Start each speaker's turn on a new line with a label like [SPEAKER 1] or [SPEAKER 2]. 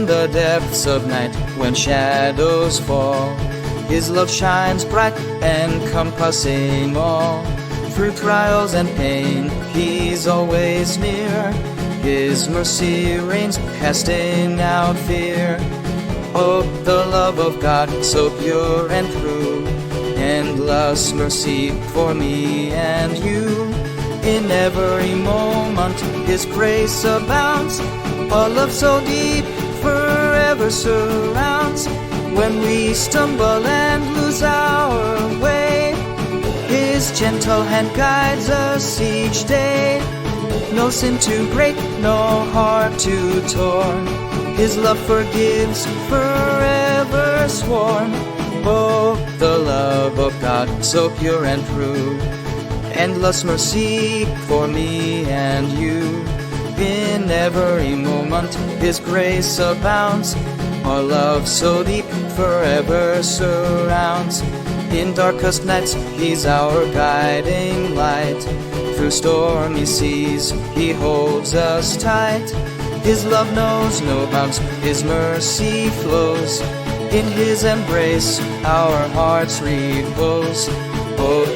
[SPEAKER 1] In the depths of night, when shadows fall, His love shines bright, encompassing all. Through trials and pain, He's always near. His mercy reigns, casting out fear. Oh, the love of God, so pure and true, endless mercy for me and you. In every moment, His grace abounds. A love so deep, forever surrounds. When we stumble and lose our way, His gentle hand guides us each day. No sin too great, no heart too torn. His love forgives, forever sworn. Oh, the love of God, so pure and true, endless mercy for me and you. In every moment, His grace abounds. Our love so deep, forever surrounds. In darkest nights, He's our guiding light. Through stormy seas, He holds us tight. His love knows no bounds, His mercy flows. In His embrace, our hearts repose. Oh,